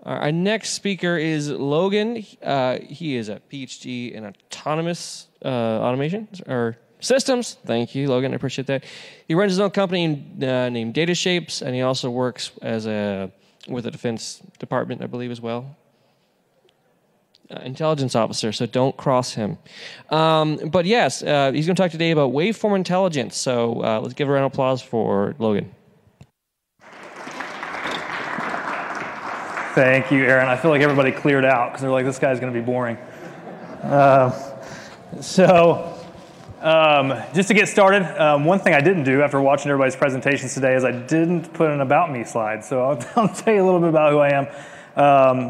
Our next speaker is Logan. He is a PhD in autonomous automation or systems. Thank you, Logan. I appreciate that. He runs his own company named Data Shapes, and he also works with the Defense Department, I believe, as well. Intelligence officer, so don't cross him. But yes, he's going to talk today about waveform intelligence. So let's give a round of applause for Logan. Thank you, Aaron. I feel like everybody cleared out because they're like, this guy's going to be boring. Just to get started, one thing I didn't do after watching everybody's presentations today is I didn't put an About Me slide. So I'll tell you a little bit about who I am.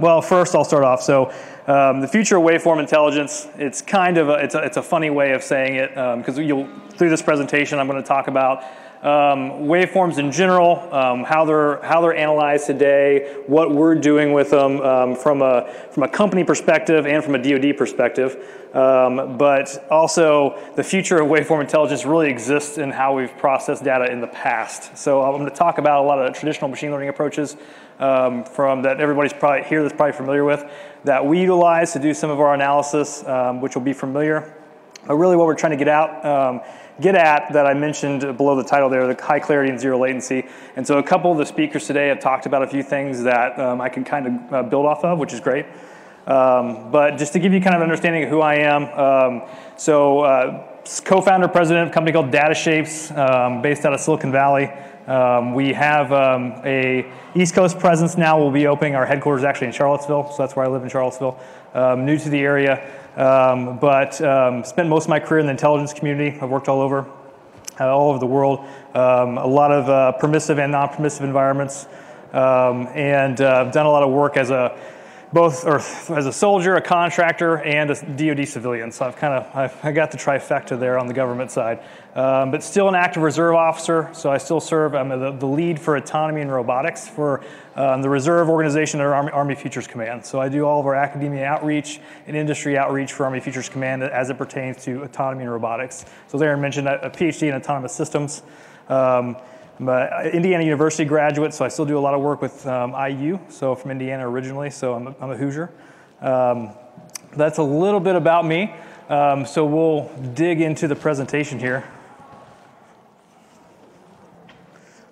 Well, first I'll start off. So the future of waveform intelligence, it's kind of it's a funny way of saying it because through this presentation I'm going to talk about waveforms in general, how they're analyzed today, what we're doing with them from a company perspective and from a DoD perspective. But also the future of waveform intelligence really exists in how we've processed data in the past. So I'm going to talk about a lot of traditional machine learning approaches from that everybody's probably here that's probably familiar with that we utilize to do some of our analysis, which will be familiar. But really what we're trying to get at that I mentioned below the title there, the high clarity and zero latency. And so a couple of the speakers today have talked about a few things that I can kind of build off of, which is great. But just to give you kind of an understanding of who I am, co-founder, president of a company called Data Shapes, based out of Silicon Valley. We have a East Coast presence now. We'll be opening our headquarters actually in Charlottesville, so that's where I live in Charlottesville. New to the area, but spent most of my career in the intelligence community. I've worked all over the world, a lot of permissive and non-permissive environments, and I've done a lot of work as a soldier, a contractor, and a DoD civilian. So I got the trifecta there on the government side. But still an active reserve officer, so I still serve. I'm the lead for autonomy and robotics for the reserve organization at Army Futures Command. So I do all of our academia outreach and industry outreach for Army Futures Command as it pertains to autonomy and robotics. So there I mentioned a PhD in autonomous systems. I'm an Indiana University graduate, so I still do a lot of work with IU, so from Indiana originally, so I'm a Hoosier. That's a little bit about me, so we'll dig into the presentation here.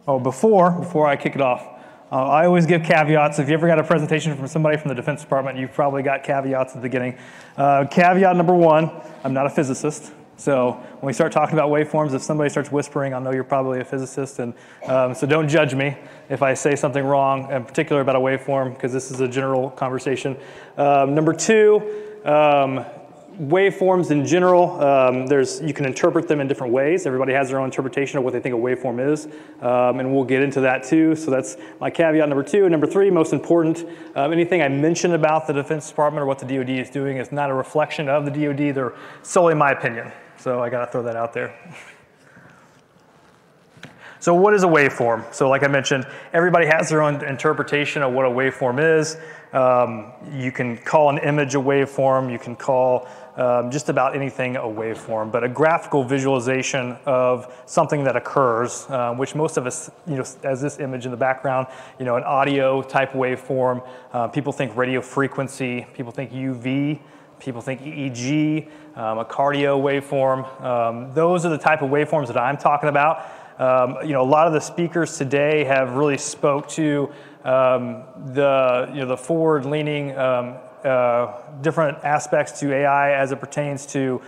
Oh, before I kick it off, I always give caveats. If you ever got a presentation from somebody from the Defense Department, you've probably got caveats at the beginning. Caveat number one, I'm not a physicist. So when we start talking about waveforms, if somebody starts whispering, I'll know you're probably a physicist. And so don't judge me if I say something wrong, in particular about a waveform, because this is a general conversation. Number two, waveforms in general, you can interpret them in different ways. Everybody has their own interpretation of what they think a waveform is, and we'll get into that too. So that's my caveat number two. And number three, most important, anything I mention about the Defense Department or what the DoD is doing is not a reflection of the DoD. They're solely my opinion. So I got to throw that out there. So what is a waveform? So like I mentioned, everybody has their own interpretation of what a waveform is. You can call an image a waveform. You can call just about anything a waveform. But a graphical visualization of something that occurs, which most of us, as this image in the background, an audio type waveform. People think radio frequency. People think UV. People think EEG, a cardio waveform. Those are the type of waveforms that I'm talking about. A lot of the speakers today have really spoke to the forward-leaning different aspects to AI as it pertains to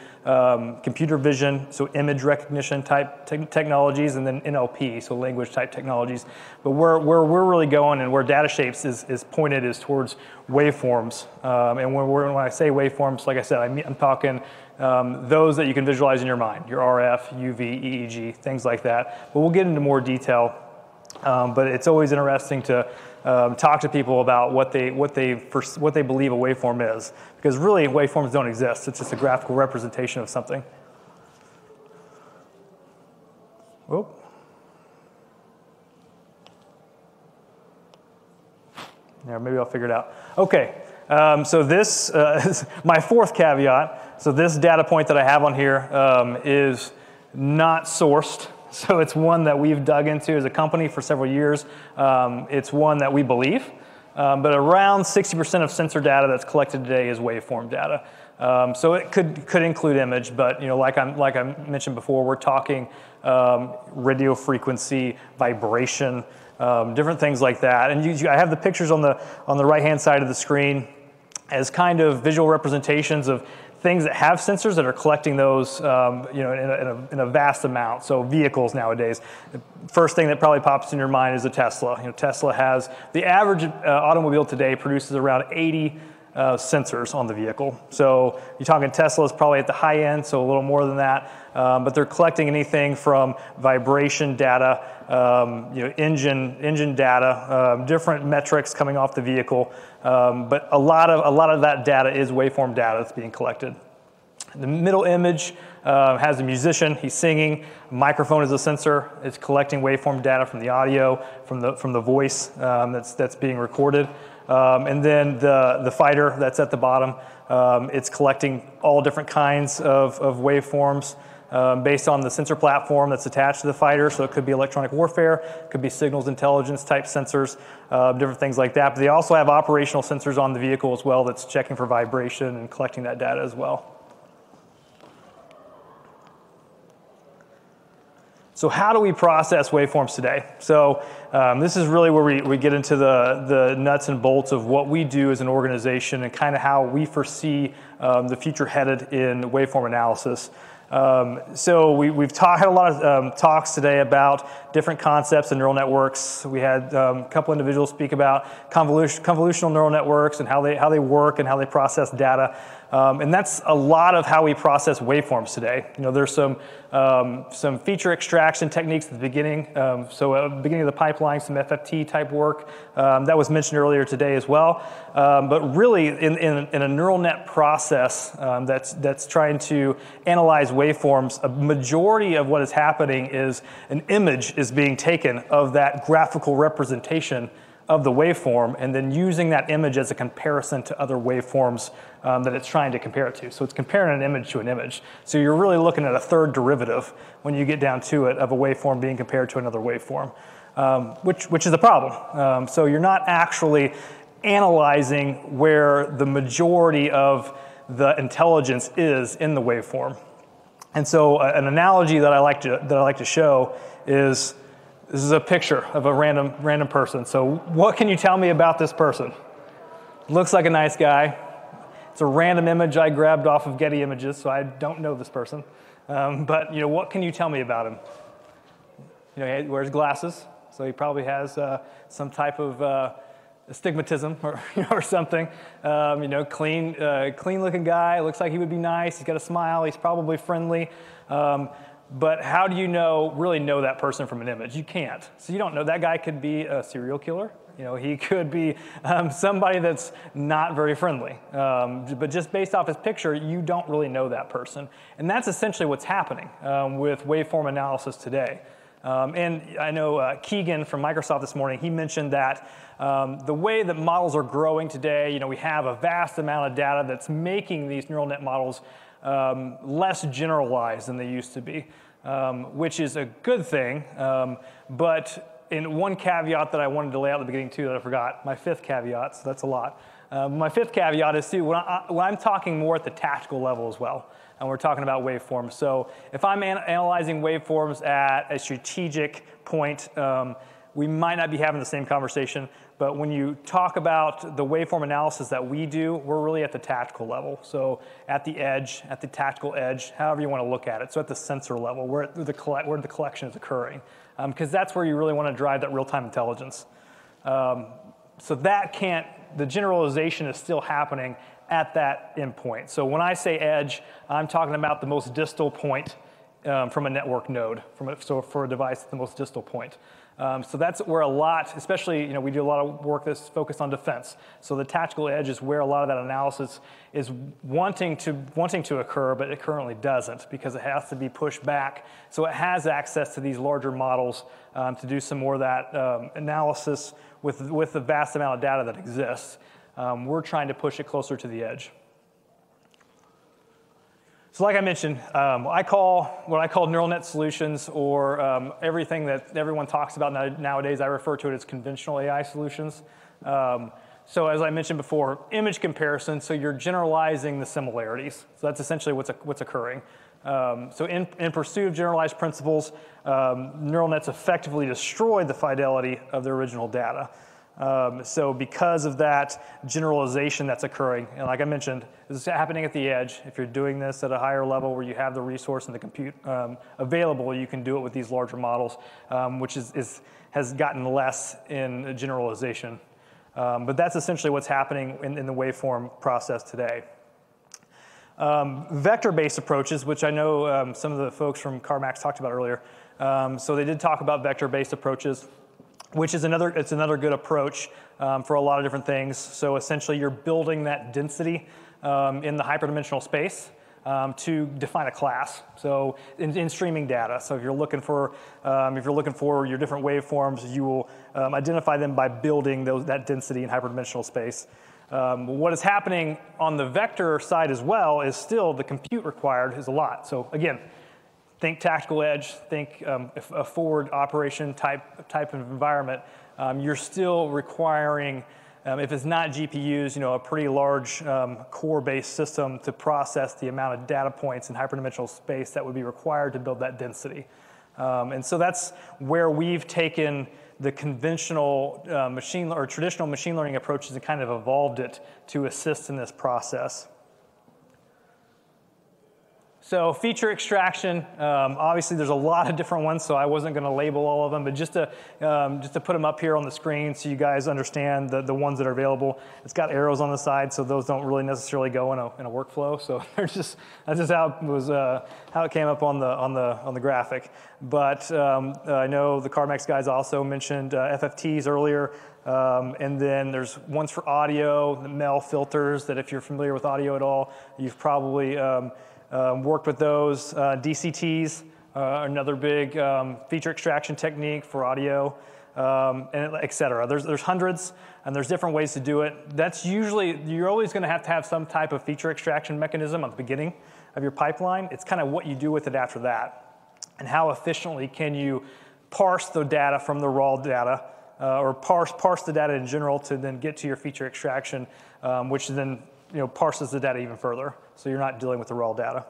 computer vision, so image recognition type technologies, and then NLP, so language type technologies. But where we're really going and where Data Shapes is pointed is towards waveforms. And when I say waveforms, like I said, I'm talking those that you can visualize in your mind, your RF, UV, EEG, things like that. But we'll get into more detail. But it's always interesting to talk to people about what they believe a waveform is, because really waveforms don't exist. It's just a graphical representation of something. Oh. Yeah, maybe I'll figure it out. Okay, so this is my fourth caveat. So this data point that I have on here is not sourced. So it's one that we've dug into as a company for several years. It's one that we believe. but around 60% of sensor data that's collected today is waveform data. So it could include image, but like I mentioned before, we're talking radio frequency, vibration, different things like that. And I have the pictures on the right-hand side of the screen as kind of visual representations of things that have sensors that are collecting those, in a vast amount. So vehicles nowadays, the first thing that probably pops in your mind is a Tesla. Tesla has the average automobile today produces around 80 sensors on the vehicle. So you're talking Tesla's probably at the high end, so a little more than that. But they're collecting anything from vibration data, engine data, different metrics coming off the vehicle. But a lot of that data is waveform data that's being collected. The middle image has a musician. He's singing. Microphone is a sensor. It's collecting waveform data from the audio, from the voice that's being recorded. And then the fighter that's at the bottom, it's collecting all different kinds of waveforms based on the sensor platform that's attached to the fighter. So it could be electronic warfare, it could be signals intelligence type sensors, different things like that. But they also have operational sensors on the vehicle as well that's checking for vibration and collecting that data as well. So how do we process waveforms today? So this is really where we get into the nuts and bolts of what we do as an organization and kind of how we foresee the future headed in waveform analysis. So we've had a lot of talks today about different concepts and neural networks. We had a couple individuals speak about convolutional neural networks and how they work and how they process data. And that's a lot of how we process waveforms today. There's some feature extraction techniques at the beginning. So at the beginning of the pipeline, some FFT type work that was mentioned earlier today as well. But really, in a neural net process that's trying to analyze waveforms, a majority of what is happening is an image is being taken of that graphical representation of the waveform, and then using that image as a comparison to other waveforms that it's trying to compare it to. So it's comparing an image to an image. So you're really looking at a third derivative when you get down to it of a waveform being compared to another waveform, which is a problem. So you're not actually analyzing where the majority of the intelligence is in the waveform. And so an analogy that I like to show is this is a picture of a random person. So what can you tell me about this person? Looks like a nice guy. It's a random image I grabbed off of Getty Images, so I don't know this person. But what can you tell me about him? He wears glasses, so he probably has some type of astigmatism or something. Clean-looking guy. Looks like he would be nice. He's got a smile. He's probably friendly. But how do you really know that person from an image? You can't. So you don't know. That guy could be a serial killer. He could be somebody that's not very friendly. But just based off his picture, you don't really know that person. And that's essentially what's happening with waveform analysis today. And I know Keegan from Microsoft this morning, he mentioned that the way that models are growing today, we have a vast amount of data that's making these neural net models less generalized than they used to be, which is a good thing. But in one caveat that I wanted to lay out at the beginning too that I forgot, my fifth caveat, so that's a lot. My fifth caveat is too, when I'm talking more at the tactical level as well, and we're talking about waveforms. So if I'm analyzing waveforms at a strategic point, we might not be having the same conversation, but when you talk about the waveform analysis that we do, we're really at the tactical level. So at the edge, at the tactical edge, however you want to look at it. So at the sensor level, where the collection is occurring. Because that's where you really want to drive that real-time intelligence. So the generalization is still happening at that endpoint. So when I say edge, I'm talking about the most distal point from a network node, so for a device, the most distal point. So that's where a lot, especially, we do a lot of work that's focused on defense. So the tactical edge is where a lot of that analysis is wanting to occur, but it currently doesn't because it has to be pushed back. So it has access to these larger models to do some more of that analysis with the vast amount of data that exists. We're trying to push it closer to the edge. So like I mentioned, what I call neural net solutions, or everything that everyone talks about nowadays, I refer to it as conventional AI solutions. So as I mentioned before, image comparison, so you're generalizing the similarities. So that's essentially what's occurring. So in pursuit of generalized principles, neural nets effectively destroy the fidelity of the original data. So because of that generalization that's occurring, and like I mentioned, this is happening at the edge. If you're doing this at a higher level where you have the resource and the compute available, you can do it with these larger models, which has gotten less in generalization. But that's essentially what's happening in the waveform process today. Vector-based approaches, which I know some of the folks from CarMax talked about earlier. So they did talk about vector-based approaches, which is another good approach for a lot of different things. So essentially, you're building that density in the hyperdimensional space to define a class. So in streaming data, so if you're looking for your different waveforms, you will identify them by building that density in hyperdimensional space. What is happening on the vector side as well is still the compute required is a lot. So again, think tactical edge, think a forward operation type of environment. You're still requiring, if it's not GPUs, a pretty large core-based system to process the amount of data points in hyperdimensional space that would be required to build that density. And so that's where we've taken the conventional traditional machine learning approaches and kind of evolved it to assist in this process. So feature extraction, obviously there's a lot of different ones, so I wasn't going to label all of them, but just to put them up here on the screen so you guys understand the ones that are available. It's got arrows on the side, so those don't really necessarily go in a workflow. So that's just how it came up on the graphic. But I know the CarMax guys also mentioned FFTs earlier. And then there's ones for audio, the MEL filters, that if you're familiar with audio at all, you've probably worked with those. DCTs, another big feature extraction technique for audio, and et cetera. There's hundreds, and there's different ways to do it. That's usually, you're always going to have some type of feature extraction mechanism at the beginning of your pipeline. It's kind of what you do with it after that, and how efficiently can you parse the data from the raw data, or parse the data in general to then get to your feature extraction, which then parses the data even further, so you're not dealing with the raw data.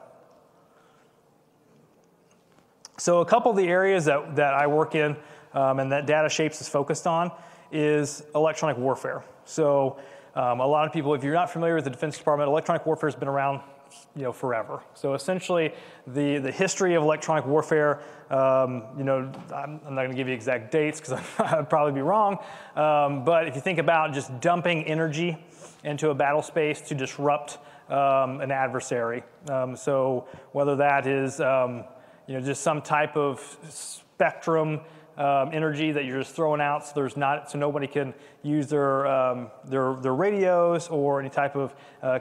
So a couple of the areas that I work in and that Data Shapes is focused on is electronic warfare. So a lot of people, if you're not familiar with the Defense Department, electronic warfare has been around forever. So essentially, the history of electronic warfare, I'm not going to give you exact dates because I'd probably be wrong, but if you think about just dumping energy into a battle space to disrupt an adversary. So whether that is just some type of spectrum energy that you're just throwing out, so nobody can use their radios or any type of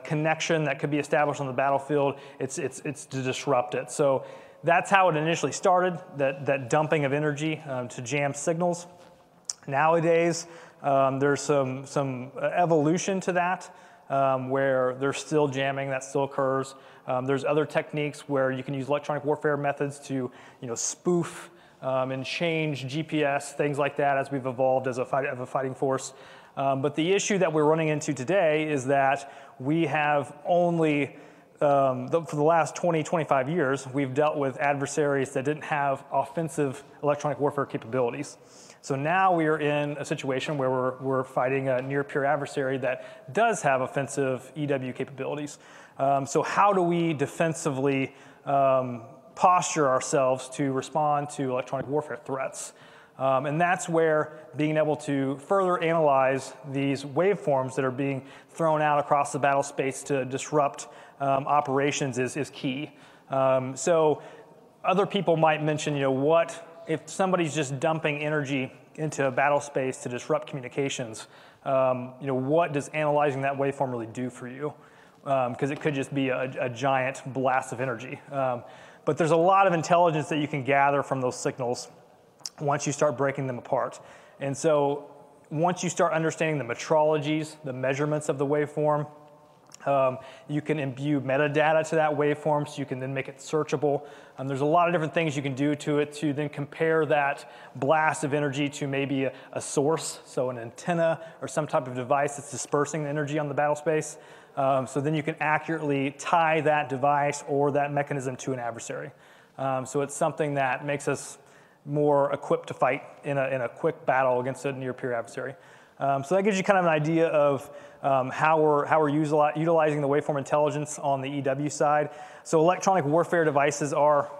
connection that could be established on the battlefield. It's to disrupt it. So that's how it initially started. That dumping of energy to jam signals. Nowadays, there's some evolution to that, where there's still jamming that still occurs. There's other techniques where you can use electronic warfare methods to spoof and change GPS, things like that, as we've evolved as a fighting force. But the issue that we're running into today is that we have only, for the last 20, 25 years, we've dealt with adversaries that didn't have offensive electronic warfare capabilities. So now we are in a situation where we're fighting a near-peer adversary that does have offensive EW capabilities. So how do we defensively posture ourselves to respond to electronic warfare threats? And that's where being able to further analyze these waveforms that are being thrown out across the battle space to disrupt operations is key. So other people might mention, what if somebody's just dumping energy into a battle space to disrupt communications, what does analyzing that waveform really do for you? Because it could just be a giant blast of energy. But there's a lot of intelligence that you can gather from those signals once you start breaking them apart. And so once you start understanding the metrologies, the measurements of the waveform, You can imbue metadata to that waveform, so you can then make it searchable. There's a lot of different things you can do to it to then compare that blast of energy to maybe a source, so an antenna or some type of device that's dispersing the energy on the battle space. So then you can accurately tie that device or that mechanism to an adversary. So it's something that makes us more equipped to fight in a quick battle against a near-peer adversary. So that gives you kind of an idea of how we're utilizing the waveform intelligence on the EW side. So electronic warfare devices are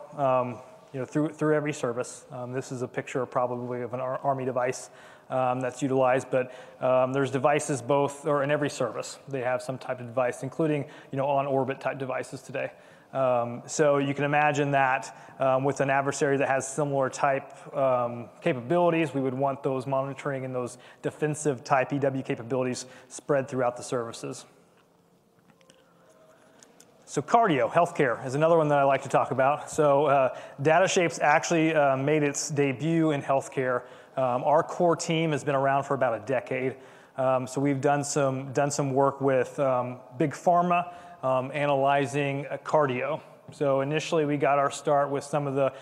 through every service. This is a picture probably of an Army device that's utilized, but there's devices both, or in every service, they have some type of device, including on-orbit type devices today. So you can imagine that with an adversary that has similar type capabilities, we would want those monitoring and those defensive type EW capabilities spread throughout the services. So cardio, healthcare is another one that I like to talk about. So DataShapes actually made its debut in healthcare. Our core team has been around for about a decade. So we've done some work with big pharma, analyzing cardio. So initially we got our start with some of the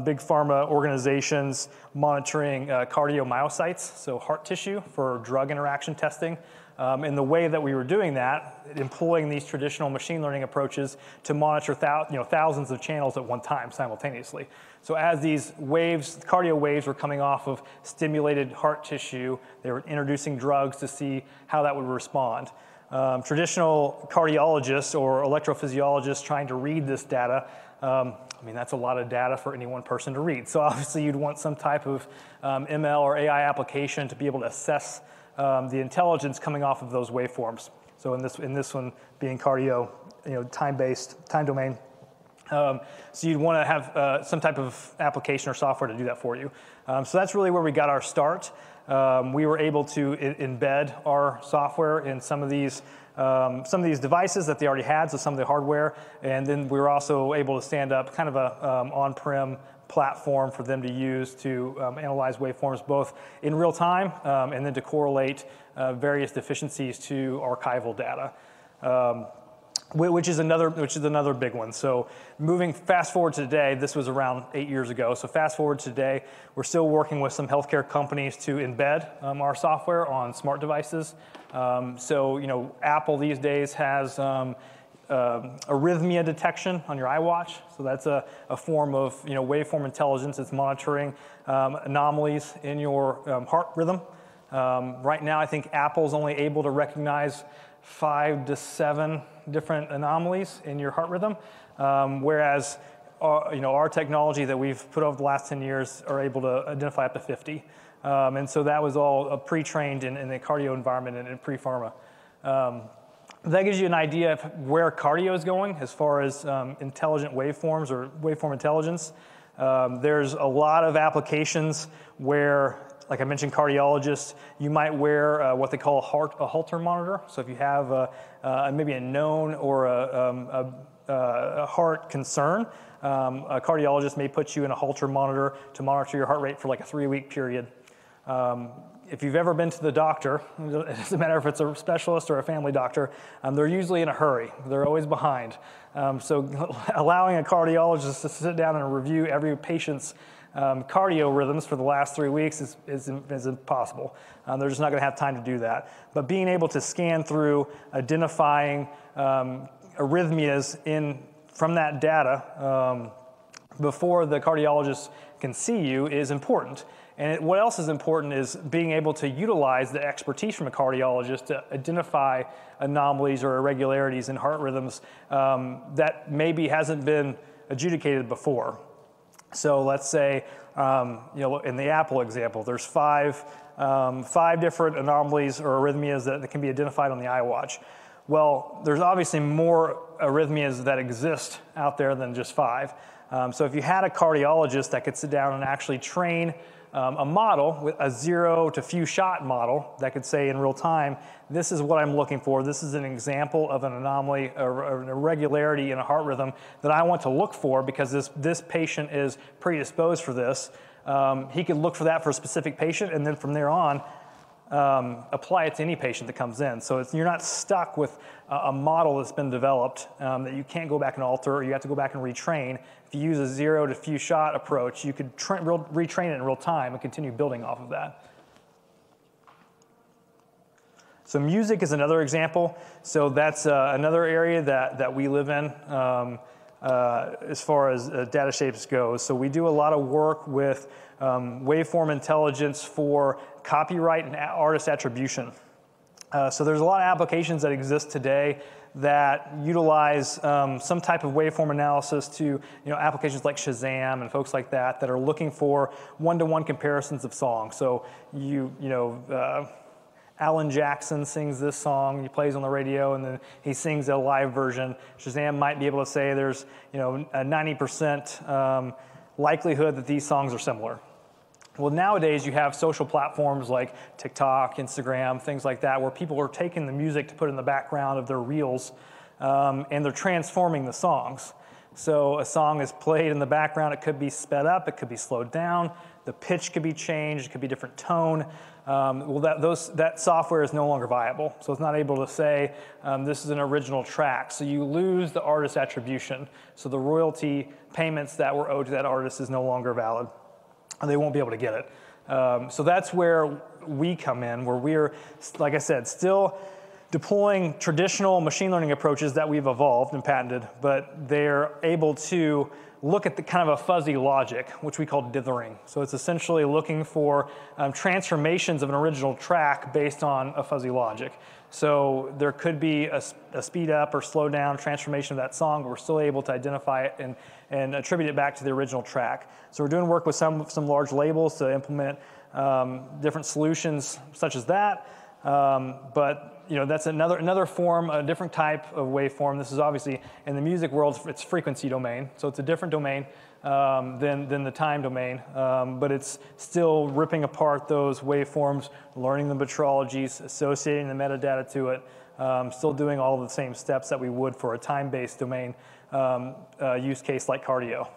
big pharma organizations monitoring cardiomyocytes, so heart tissue for drug interaction testing. And the way that we were doing that, employing these traditional machine learning approaches to monitor thousands of channels at one time simultaneously. So as these waves, cardio waves were coming off of stimulated heart tissue, they were introducing drugs to see how that would respond. Traditional cardiologists or electrophysiologists trying to read this data, that's a lot of data for any one person to read. So obviously you'd want some type of ML or AI application to be able to assess the intelligence coming off of those waveforms. So in this one being cardio, time-based, time domain. So you'd want to have some type of application or software to do that for you. So that's really where we got our start. We were able to embed our software in some of these devices that they already had, so some of the hardware, and then we were also able to stand up kind of a on-prem platform for them to use to analyze waveforms both in real time and then to correlate various deficiencies to archival data. Which is another big one. So fast forward to today, this was around 8 years ago. So fast forward to today, we're still working with some healthcare companies to embed our software on smart devices. So Apple these days has arrhythmia detection on your iWatch. So that's a form of waveform intelligence. It's monitoring anomalies in your heart rhythm. Right now, I think Apple's only able to recognize 5 to 7 different anomalies in your heart rhythm, whereas our technology that we've put over the last 10 years are able to identify up to 50. And so that was all pre-trained in the cardio environment and in pre-pharma. That gives you an idea of where cardio is going as far as intelligent waveforms or waveform intelligence. There's a lot of applications where, like I mentioned, cardiologists, you might wear what they call a Holter monitor. So if you have maybe a known or a heart concern, a cardiologist may put you in a Holter monitor to monitor your heart rate for like a 3-week period. If you've ever been to the doctor, it doesn't matter if it's a specialist or a family doctor, they're usually in a hurry. They're always behind. So allowing a cardiologist to sit down and review every patient's cardio rhythms for the last 3 weeks is impossible. They're just not going to have time to do that. But being able to scan through, identifying arrhythmias from that data before the cardiologist can see you is important. And what else is important is being able to utilize the expertise from a cardiologist to identify anomalies or irregularities in heart rhythms that maybe hasn't been adjudicated before. So let's say, in the Apple example, there's five different anomalies or arrhythmias that can be identified on the iWatch. Well, there's obviously more arrhythmias that exist out there than just 5. So if you had a cardiologist that could sit down and actually train a model, with a 0 to few shot model that could say in real time, this is what I'm looking for. This is an example of an anomaly or an irregularity in a heart rhythm that I want to look for because this patient is predisposed for this. He could look for that for a specific patient, and then from there on, apply it to any patient that comes in. So you're not stuck with a model that's been developed that you can't go back and alter, or you have to go back and retrain. If you use a 0 to few shot approach, you could retrain it in real time and continue building off of that. So music is another example. So that's another area that we live in as far as data shapes goes. So we do a lot of work with waveform intelligence for copyright and artist attribution. So there's a lot of applications that exist today that utilize some type of waveform analysis to, applications like Shazam and folks like that are looking for one-to-one comparisons of songs. So Alan Jackson sings this song, he plays on the radio, and then he sings a live version. Shazam might be able to say there's a 90% likelihood that these songs are similar. Well, nowadays you have social platforms like TikTok, Instagram, things like that, where people are taking the music to put in the background of their reels, and they're transforming the songs. So a song is played in the background, it could be sped up, it could be slowed down, the pitch could be changed, it could be different tone. That software is no longer viable. So it's not able to say, this is an original track. So you lose the artist attribution. So the royalty payments that were owed to that artist is no longer valid. And they won't be able to get it. So that's where we come in, where we're, like I said, still deploying traditional machine learning approaches that we've evolved and patented, but they're able to look at the kind of a fuzzy logic, which we call dithering. So it's essentially looking for transformations of an original track based on a fuzzy logic. So there could be a speed up or slow down transformation of that song, but we're still able to identify it and attribute it back to the original track. So we're doing work with some large labels to implement different solutions such as that. But that's another form, a different type of waveform. This is obviously, in the music world, it's frequency domain. So it's a different domain than the time domain. But it's still ripping apart those waveforms, learning the metrologies, associating the metadata to it, still doing all of the same steps that we would for a time-based domain use case like cardio.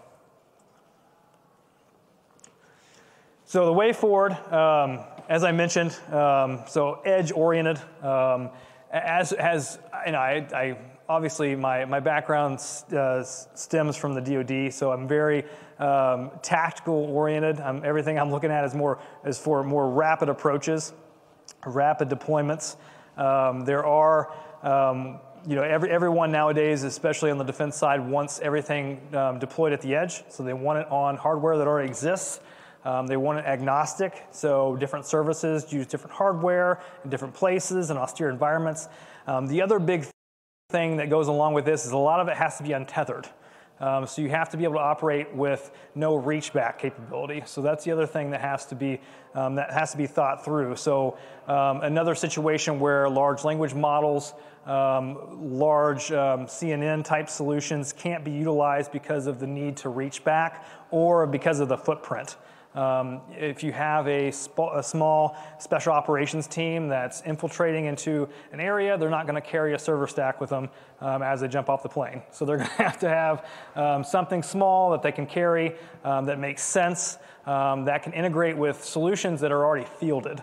So the way forward, as I mentioned, so edge-oriented. I obviously my background stems from the DoD, so I'm very tactical-oriented. Everything I'm looking at is for more rapid approaches, rapid deployments. There are everyone nowadays, especially on the defense side, wants everything deployed at the edge. So they want it on hardware that already exists. They want it agnostic, so different services use different hardware in different places and austere environments. The other big thing that goes along with this is a lot of it has to be untethered. So you have to be able to operate with no reach back capability. So that's the other thing that has to be thought through. So another situation where large language models, large CNN type solutions can't be utilized because of the need to reach back or because of the footprint. If you have a small special operations team that's infiltrating into an area, they're not going to carry a server stack with them as they jump off the plane. So they're going to have something small that they can carry that makes sense, that can integrate with solutions that are already fielded.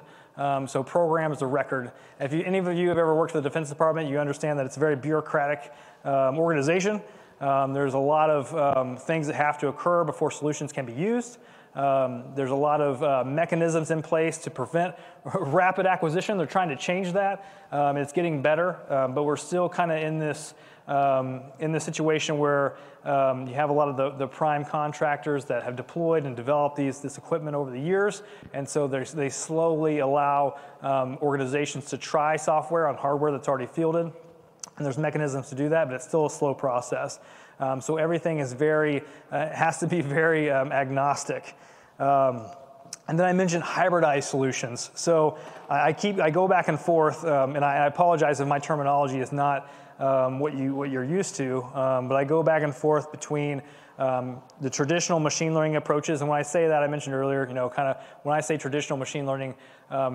So programs of record. If any of you have ever worked for the Defense Department, you understand that it's a very bureaucratic organization. There's a lot of things that have to occur before solutions can be used. There's a lot of mechanisms in place to prevent rapid acquisition. They're trying to change that. It's getting better, but we're still kind of in this situation where you have a lot of the prime contractors that have deployed and developed this equipment over the years, and so they slowly allow organizations to try software on hardware that's already fielded, and there's mechanisms to do that, but it's still a slow process. So everything is has to be very agnostic. And then I mentioned hybridized solutions. So I go back and forth, and I apologize if my terminology is not what you're used to, but I go back and forth between the traditional machine learning approaches. And when I say that, I mentioned earlier, kind of when I say traditional machine learning,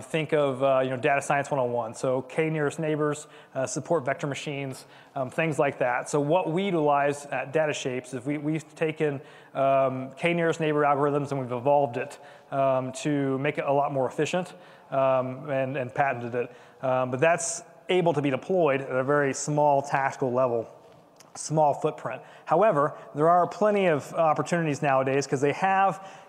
think of data science 101. So K nearest neighbors, support vector machines, things like that. So what we utilize at Data Shapes is we've taken K nearest neighbor algorithms and we've evolved it to make it a lot more efficient and patented it. But that's able to be deployed at a very small tactical level, small footprint. However, there are plenty of opportunities nowadays because they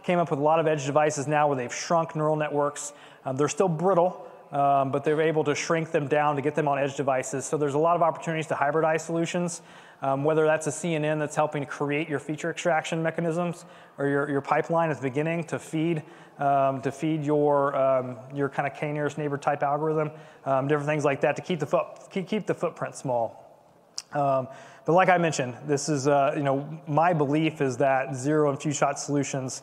came up with a lot of edge devices now where they've shrunk neural networks. They're still brittle, but they're able to shrink them down to get them on edge devices. So there's a lot of opportunities to hybridize solutions, whether that's a CNN that's helping to create your feature extraction mechanisms or your pipeline at the beginning to feed your kind of K nearest neighbor type algorithm, different things like that to keep the footprint small. But like I mentioned, this is my belief is that zero and few shot solutions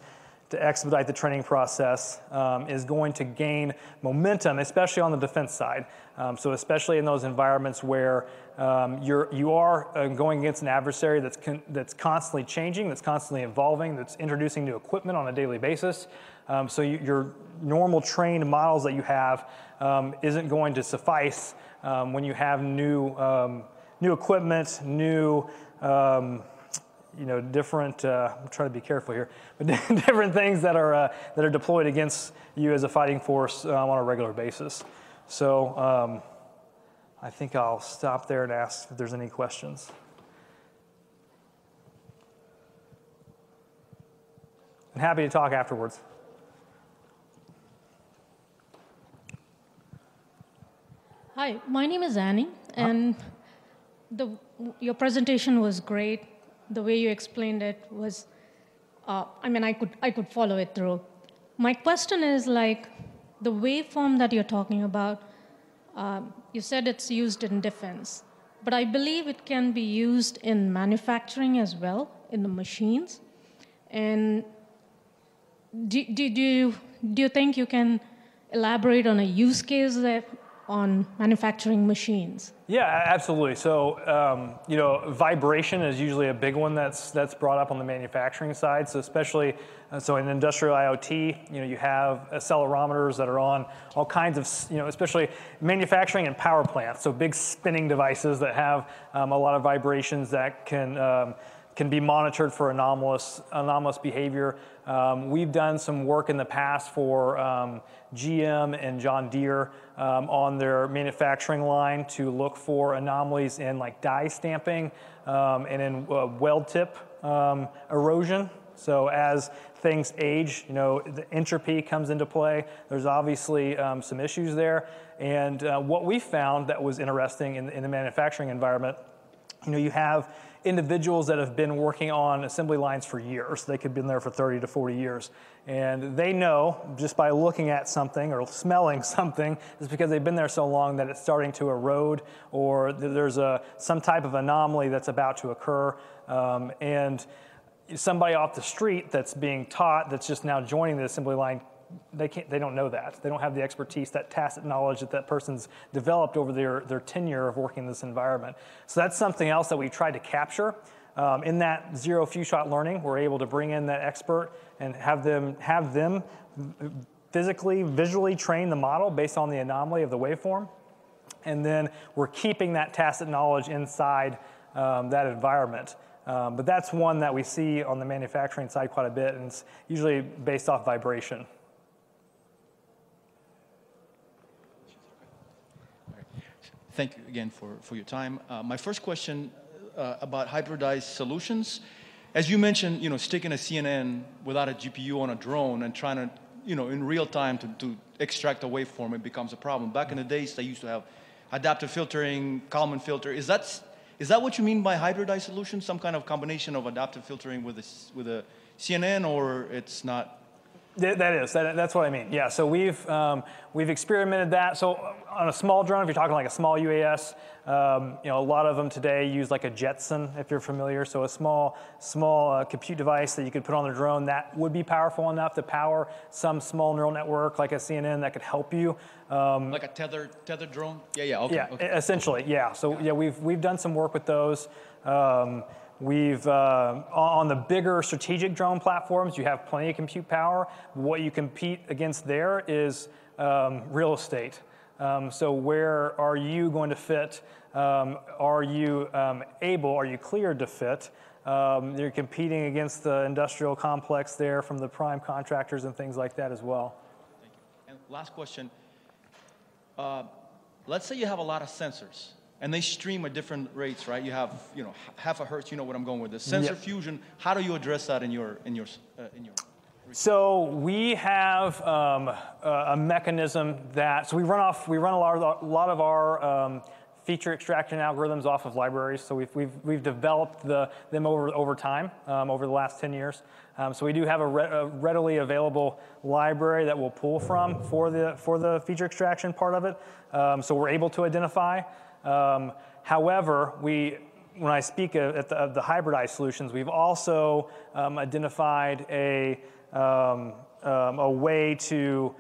to expedite the training process is going to gain momentum, especially on the defense side. So especially in those environments where you are going against an adversary that's constantly changing, that's constantly evolving, that's introducing new equipment on a daily basis. So your normal trained models that you have isn't going to suffice when you have new equipment, new different, I'm trying to be careful here, but different things that are deployed against you as a fighting force on a regular basis. So I think I'll stop there and ask if there's any questions. I'm happy to talk afterwards. Hi, my name is Annie, and your presentation was great. The way you explained it was, I could follow it through. My question is like, the waveform that you're talking about, you said it's used in defense, but I believe it can be used in manufacturing as well, in the machines. And do you think you can elaborate on a use case on manufacturing machines? Yeah, absolutely. So, vibration is usually a big one that's brought up on the manufacturing side. So especially, in industrial IoT, you have accelerometers that are on all kinds of, especially manufacturing and power plants. So big spinning devices that have a lot of vibrations that can be monitored for anomalous behavior. We've done some work in the past for GM and John Deere on their manufacturing line to look for anomalies in like die stamping and in weld tip erosion. So as things age, the entropy comes into play. There's obviously some issues there. And what we found that was interesting in the manufacturing environment, you have individuals that have been working on assembly lines for years. They could have been there for 30 to 40 years. And they know just by looking at something or smelling something, it's because they've been there so long that it's starting to erode or there's some type of anomaly that's about to occur. And somebody off the street that's being taught, that's just now joining the assembly line, they don't know that. They don't have the expertise, that tacit knowledge that person's developed over their tenure of working in this environment. So that's something else that we tried to capture. In that zero few shot learning, we're able to bring in that expert and have them physically, visually train the model based on the anomaly of the waveform. And then we're keeping that tacit knowledge inside that environment. But that's one that we see on the manufacturing side quite a bit, and it's usually based off vibration. Thank you again for your time. My first question about hybridized solutions. As you mentioned, sticking a CNN without a GPU on a drone and trying to, in real time to extract a waveform, it becomes a problem. Back in the days, they used to have adaptive filtering, Kalman filter. Is that what you mean by hybridized solutions? Some kind of combination of adaptive filtering with a CNN, or it's not? That's what I mean. Yeah, so we've experimented that. So on a small drone, if you're talking like a small UAS, a lot of them today use like a Jetson, if you're familiar. So a small compute device that you could put on the drone that would be powerful enough to power some small neural network like a CNN that could help you. Like a tethered drone? Yeah. Okay. Yeah, okay. Essentially, yeah. So yeah, we've done some work with those. We've on the bigger strategic drone platforms, you have plenty of compute power. What you compete against there is real estate. So where are you going to fit? Are you cleared to fit? You're competing against the industrial complex there from the prime contractors and things like that as well. Thank you. And last question. Let's say you have a lot of sensors and they stream at different rates, right? You have, half a hertz, you know what I'm going with this. Sensor fusion, how do you address that in your So we have a mechanism that, so we run a lot of our feature extraction algorithms off of libraries. So we've developed them over time, over the last 10 years. So we do have a readily available library that we'll pull from for the feature extraction part of it. So we're able to identify. However, when I speak of the hybridized solutions, we've also identified a way to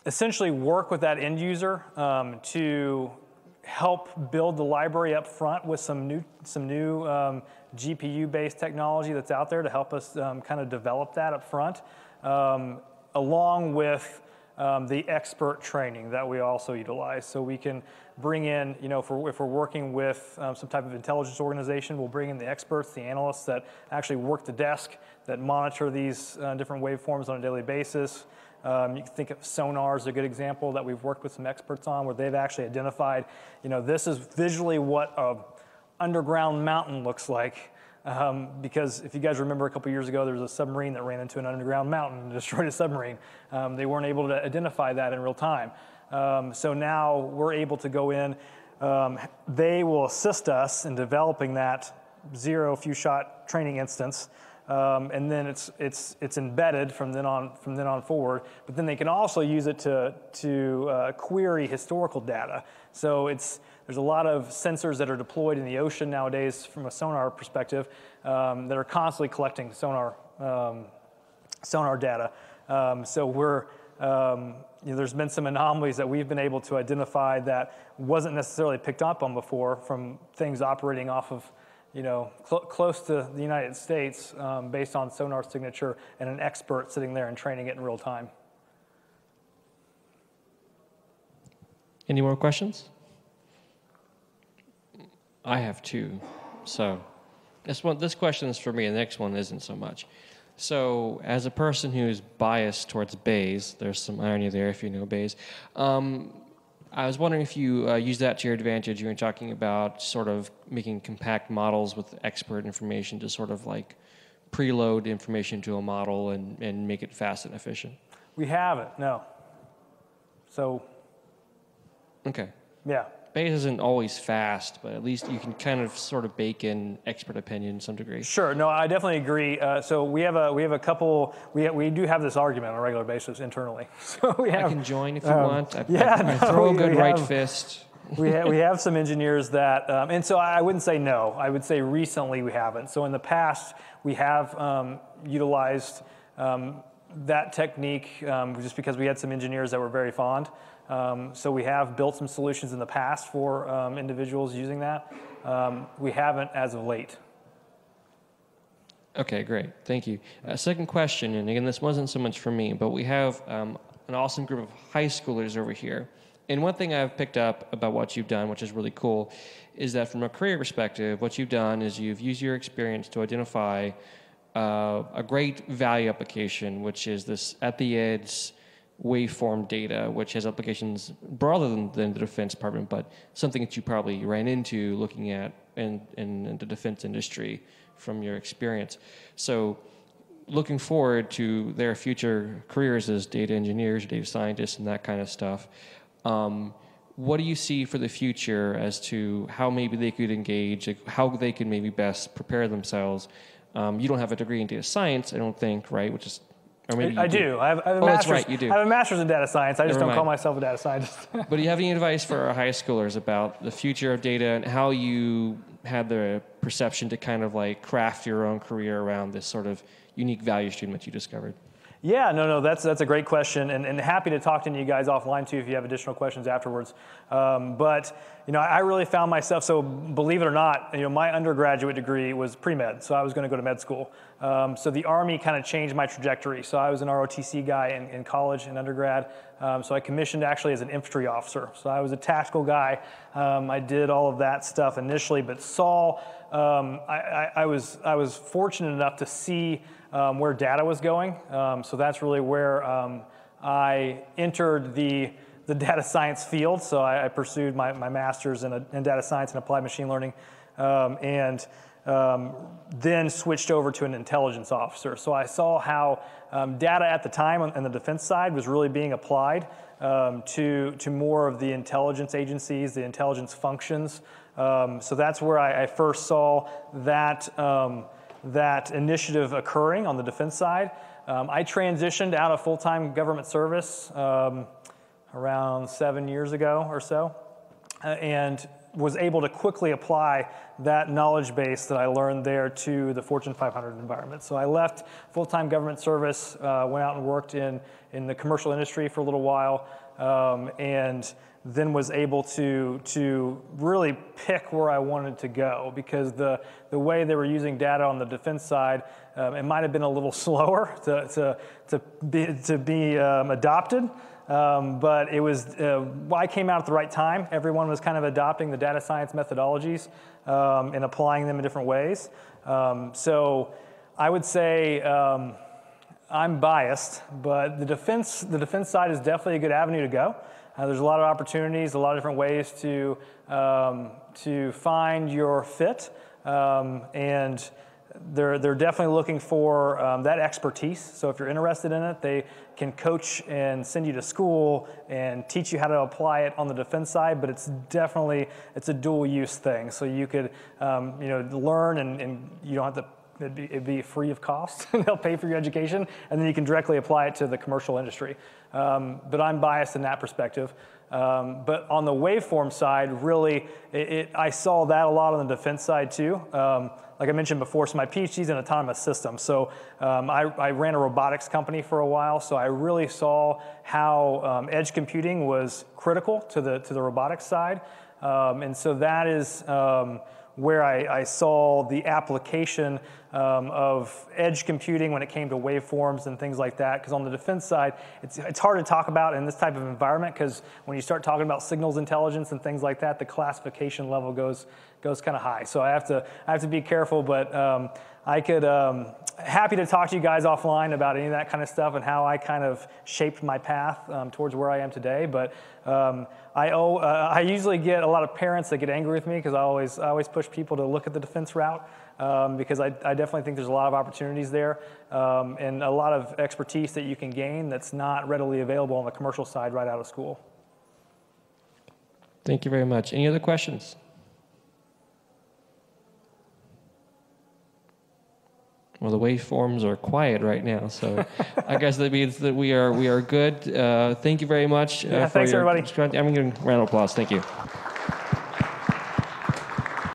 essentially work with that end user to help build the library up front with some new GPU-based technology that's out there to help us kind of develop that up front, along with the expert training that we also utilize. So we can bring in, if we're working with some type of intelligence organization, we'll bring in the experts, the analysts that actually work the desk, that monitor these different waveforms on a daily basis. You can think of sonar as a good example that we've worked with some experts on, where they've actually identified, this is visually what an underground mountain looks like. Because if you guys remember a couple years ago, there was a submarine that ran into an underground mountain and destroyed a submarine. They weren't able to identify that in real time. So now we're able to go in. They will assist us in developing that zero few shot training instance. And then it's embedded from then on forward. But then they can also use it to query historical data. So there's a lot of sensors that are deployed in the ocean nowadays from a sonar perspective that are constantly collecting sonar data. So there's been some anomalies that we've been able to identify that wasn't necessarily picked up on before from things operating off of close to the United States based on sonar signature and an expert sitting there and training it in real time. Any more questions? I have two. So this question is for me, and the next one isn't so much. So as a person who's biased towards Bayes, there's some irony there if you know Bayes, I was wondering if you use that to your advantage. You were talking about sort of making compact models with expert information to sort of like preload information to a model and make it fast and efficient. We haven't, no. So. Okay. Yeah. Bayes isn't always fast, but at least you can kind of sort of bake in expert opinion to some degree. Sure. No, I definitely agree. So we have a couple. We do have this argument on a regular basis internally. So I can join if you want. I throw a good right fist. we have some engineers that, and so I wouldn't say no. I would say recently we haven't. So in the past we have utilized that technique just because we had some engineers that were very fond. So we have built some solutions in the past for individuals using that. We haven't as of late. Okay, great. Thank you. Second question, and again, this wasn't so much for me, but we have an awesome group of high schoolers over here. And one thing I've picked up about what you've done, which is really cool, is that from a career perspective, what you've done is you've used your experience to identify a great value application, which is this at the edge waveform data, which has applications broader than the defense department, but something that you probably ran into looking at in the defense industry from your experience. So looking forward to their future careers as data engineers, data scientists, and that kind of stuff, what do you see for the future as to how maybe they could engage, like how they could maybe best prepare themselves? You don't have a degree in data science, I don't think, right? Which is Or maybe I do. I have a master's. That's right, you do. I have a master's in data science. I just don't call mind. myself a data scientist. But do you have any advice for our high schoolers about the future of data and how you had the perception to kind of like craft your own career around this sort of unique value stream that you discovered? Yeah, no, that's a great question, and happy to talk to you guys offline too if you have additional questions afterwards. But I really found myself, so believe it or not, my undergraduate degree was pre-med, so I was going to go to med school. So the Army kind of changed my trajectory. So I was an ROTC guy in college and undergrad. So I commissioned actually as an infantry officer. So I was a tactical guy. I did all of that stuff initially, but saw, I was fortunate enough to see where data was going. So that's really where I entered the data science field. So I pursued my master's in data science and applied machine learning, and then switched over to an intelligence officer. So I saw how data at the time on the defense side was really being applied to more of the intelligence agencies, the intelligence functions. So that's where I first saw that initiative occurring on the defense side. I transitioned out of full-time government service around 7 years ago or so, and was able to quickly apply that knowledge base that I learned there to the Fortune 500 environment. So I left full-time government service, went out and worked in the commercial industry for a little while, and then was able to really pick where I wanted to go, because the way they were using data on the defense side, it might have been a little slower to be adopted. But it was, I came out at the right time. Everyone was kind of adopting the data science methodologies and applying them in different ways. So I would say I'm biased, but the defense side is definitely a good avenue to go. There's a lot of opportunities, a lot of different ways to find your fit, and they're definitely looking for that expertise. So if you're interested in it, they can coach and send you to school and teach you how to apply it on the defense side. But it's a dual use thing. So you could learn and you don't have to. It'd be free of cost. They'll pay for your education, and then you can directly apply it to the commercial industry. But I'm biased in that perspective. But on the waveform side, really, I saw that a lot on the defense side too. Like I mentioned before, so my PhD's in autonomous systems. So I ran a robotics company for a while, so I really saw how edge computing was critical to the robotics side. And so that is where I saw the application of edge computing when it came to waveforms and things like that. Because on the defense side, it's hard to talk about in this type of environment, because when you start talking about signals intelligence and things like that, the classification level goes kind of high. So I have to be careful, but I could happy to talk to you guys offline about any of that kind of stuff and how I kind of shaped my path towards where I am today. But I usually get a lot of parents that get angry with me, because I always push people to look at the defense route, because I definitely think there's a lot of opportunities there, and a lot of expertise that you can gain that's not readily available on the commercial side right out of school. Thank you very much. Any other questions? Well, the waveforms are quiet right now, so I guess that means that we are good. Thank you very much. Thanks, everybody. I'm giving a round of applause. Thank you.